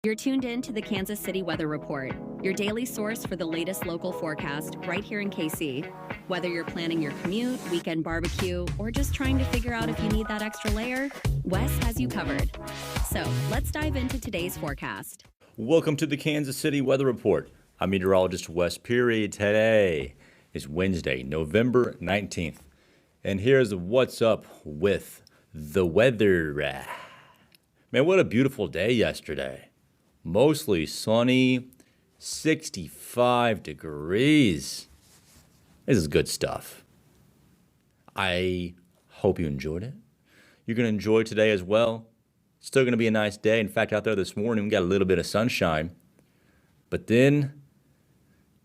You're tuned in to the Kansas City Weather Report, your daily source for the latest local forecast right here in KC. Whether you're planning your commute, weekend barbecue, or just trying to figure out if you need that extra layer, Wes has you covered. So let's dive into today's forecast. Welcome to the Kansas City Weather Report. I'm meteorologist Wes Peary. Today is Wednesday, November 19th. And here's what's up with the weather. Man, what a beautiful day yesterday. Mostly sunny, 65 degrees. This is good stuff. I hope you enjoyed it. You're going to enjoy today as well. Still going to be a nice day. In fact, out there this morning, we got a little bit of sunshine. But then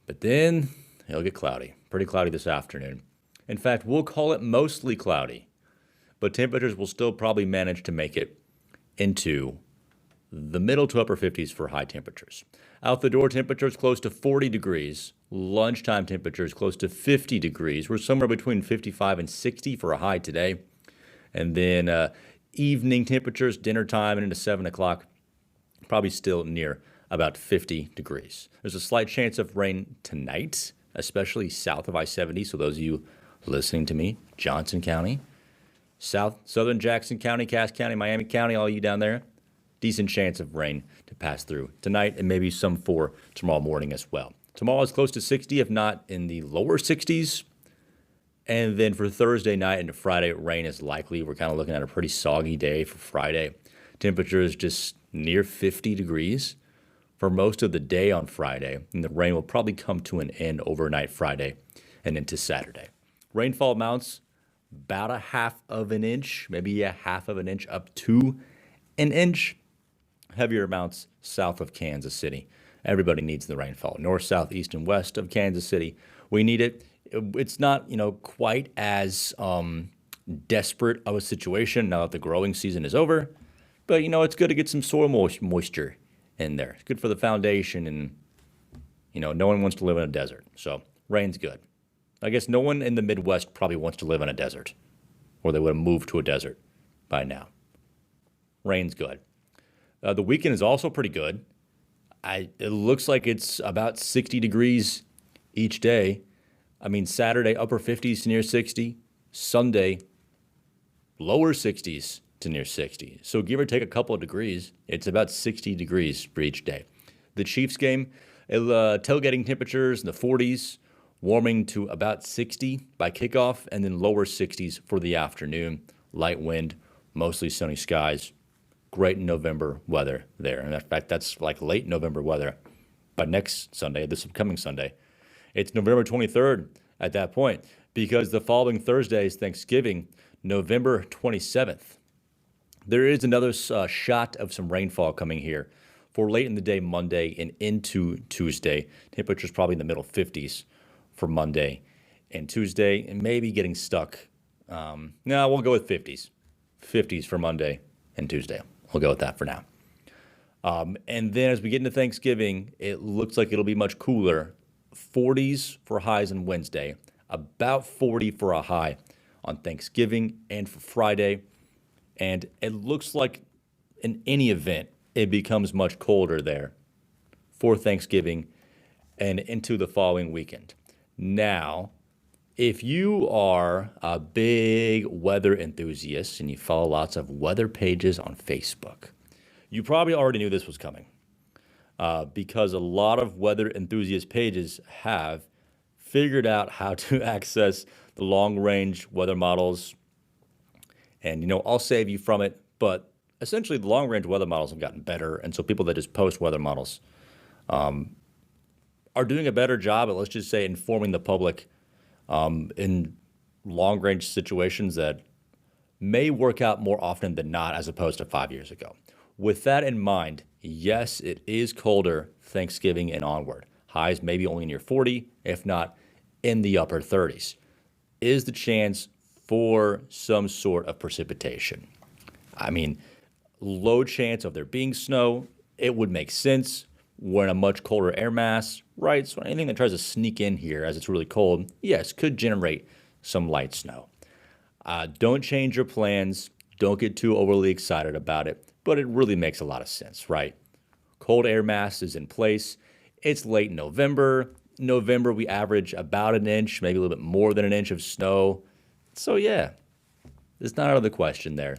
it'll get cloudy. Pretty cloudy this afternoon. In fact, we'll call it mostly cloudy. But temperatures will still probably manage to make it into the middle to upper 50s for high temperatures. Out the door temperatures close to 40 degrees. Lunchtime temperatures close to 50 degrees. We're somewhere between 55 and 60 for a high today. And then evening temperatures, dinner time and into 7 o'clock, probably still near about 50 degrees. There's a slight chance of rain tonight, especially south of I-70. So those of you listening to me, Johnson County, southern Jackson County, Cass County, Miami County, all you down there, decent chance of rain to pass through tonight and maybe some for tomorrow morning as well. Tomorrow is close to 60, if not in the lower 60s. And then for Thursday night into Friday, rain is likely. We're kind of looking at a pretty soggy day for Friday. Temperature is just near 50 degrees for most of the day on Friday. And the rain will probably come to an end overnight Friday and into Saturday. Rainfall amounts about a half of an inch, maybe a half of an inch up to an inch. Heavier amounts south of Kansas City. Everybody needs the rainfall. North, south, east, and west of Kansas City. We need it. It's not, quite as desperate of a situation now that the growing season is over. But, it's good to get some soil moisture in there. It's good for the foundation and, no one wants to live in a desert. So rain's good. I guess no one in the Midwest probably wants to live in a desert or they would have moved to a desert by now. Rain's good. The weekend is also pretty good. It looks like it's about 60 degrees each day. I mean, Saturday, upper 50s to near 60. Sunday, lower 60s to near 60. So give or take a couple of degrees, it's about 60 degrees for each day. The Chiefs game, tailgating temperatures in the 40s, warming to about 60 by kickoff, and then lower 60s for the afternoon. Light wind, mostly sunny skies. Great November weather there. And in fact, that's like late November weather. By next Sunday, this upcoming Sunday, it's November 23rd at that point because the following Thursday is Thanksgiving, November 27th. There is another shot of some rainfall coming here for late in the day Monday and into Tuesday. Temperatures probably in the middle 50s for Monday and Tuesday, and maybe getting stuck. No, we'll go with 50s. 50s for Monday and Tuesday. We'll go with that for now. And then as we get into Thanksgiving, it looks like it'll be much cooler. 40s for highs on Wednesday, about 40 for a high on Thanksgiving and for Friday. And it looks like in any event, it becomes much colder there for Thanksgiving and into the following weekend. Now, if you are a big weather enthusiast and you follow lots of weather pages on Facebook, you probably already knew this was coming because a lot of weather enthusiast pages have figured out how to access the long-range weather models. And, I'll save you from it, but essentially the long-range weather models have gotten better. And so people that just post weather models are doing a better job at, let's just say, informing the public in long-range situations that may work out more often than not as opposed to 5 years ago. With that in mind, yes, it is colder Thanksgiving and onward. Highs maybe only near 40, if not in the upper 30s. Is the chance for some sort of precipitation? I mean, low chance of there being snow. It would make sense. We're in a much colder air mass, right? So anything that tries to sneak in here as it's really cold, yes, could generate some light snow. Don't change your plans. Don't get too overly excited about it, but it really makes a lot of sense, right? cold air mass is in place. It's late November. November, we average about an inch, maybe a little bit more than an inch of snow. So yeah, it's not out of the question there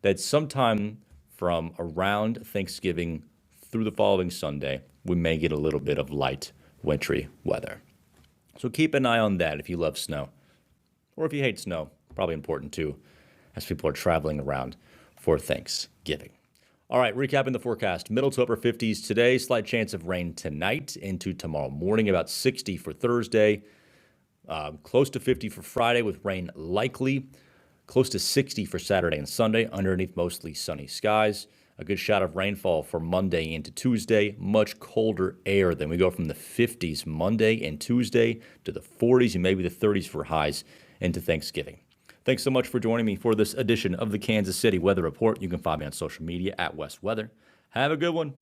that sometime from around Thanksgiving through the following Sunday, we may get a little bit of light, wintry weather. So keep an eye on that if you love snow. Or if you hate snow, probably important too, as people are traveling around for Thanksgiving. All right, recapping the forecast. Middle to upper 50s today, slight chance of rain tonight into tomorrow morning, about 60 for Thursday, close to 50 for Friday with rain likely, close to 60 for Saturday and Sunday, underneath mostly sunny skies. A good shot of rainfall for Monday into Tuesday, much colder air. Then we go from the 50s Monday and Tuesday to the 40s and maybe the 30s for highs into Thanksgiving. Thanks so much for joining me for this edition of the Kansas City Weather Report. You can find me on social media at West Weather. Have a good one.